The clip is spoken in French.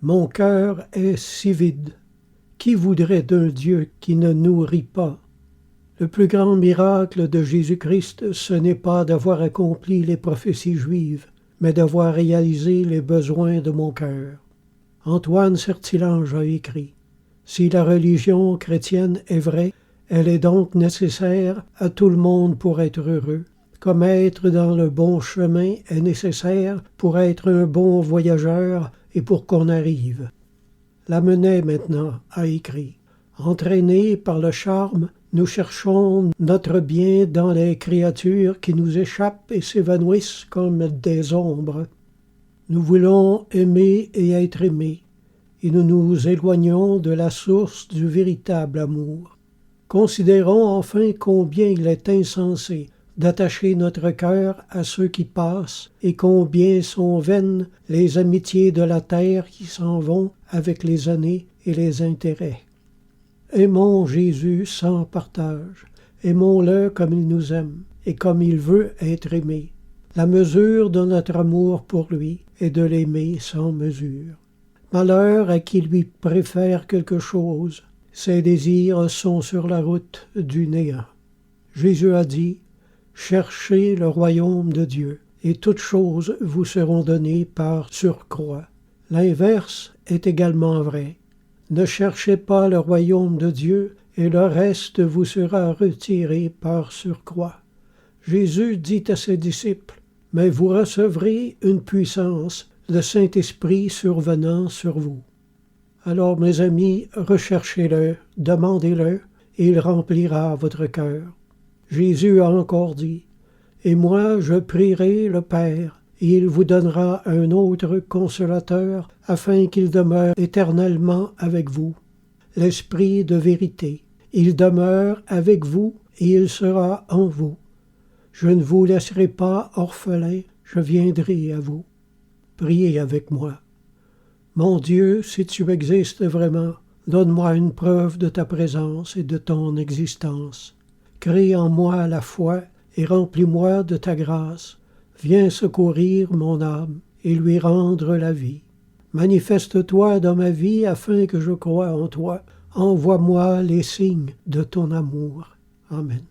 Mon cœur est si vide. Qui voudrait d'un Dieu qui ne nourrit pas? Le plus grand miracle de Jésus-Christ, ce n'est pas d'avoir accompli les prophéties juives, mais d'avoir réalisé les besoins de mon cœur. Antoine Sertilange a écrit « Si la religion chrétienne est vraie, elle est donc nécessaire à tout le monde pour être heureux, comme être dans le bon chemin est nécessaire pour être un bon voyageur et pour qu'on arrive. » Lamennais maintenant a écrit « Entraînés par le charme, nous cherchons notre bien dans les créatures qui nous échappent et s'évanouissent comme des ombres. Nous voulons aimer et être aimés, et nous nous éloignons de la source du véritable amour. Considérons enfin combien il est insensé d'attacher notre cœur à ceux qui passent et combien sont vaines les amitiés de la terre qui s'en vont avec les années et les intérêts. Aimons Jésus sans partage, aimons-le comme il nous aime et comme il veut être aimé. La mesure de notre amour pour lui est de l'aimer sans mesure. Malheur à qui lui préfère quelque chose, ses désirs sont sur la route du néant. Jésus a dit « Cherchez le royaume de Dieu, et toutes choses vous seront données par surcroît. » L'inverse est également vrai. Ne cherchez pas le royaume de Dieu, et le reste vous sera retiré par surcroît. Jésus dit à ses disciples, « Mais vous recevrez une puissance, le Saint-Esprit survenant sur vous. » Alors, mes amis, recherchez-le, demandez-le, et il remplira votre cœur. Jésus a encore dit, « Et moi je prierai le Père, et il vous donnera un autre consolateur, afin qu'il demeure éternellement avec vous. L'Esprit de vérité, il demeure avec vous, et il sera en vous. Je ne vous laisserai pas orphelins, je viendrai à vous. » Priez avec moi. Mon Dieu, si tu existes vraiment, donne-moi une preuve de ta présence et de ton existence. Crée en moi la foi et remplis-moi de ta grâce. Viens secourir mon âme et lui rendre la vie. Manifeste-toi dans ma vie afin que je croie en toi. Envoie-moi les signes de ton amour. Amen.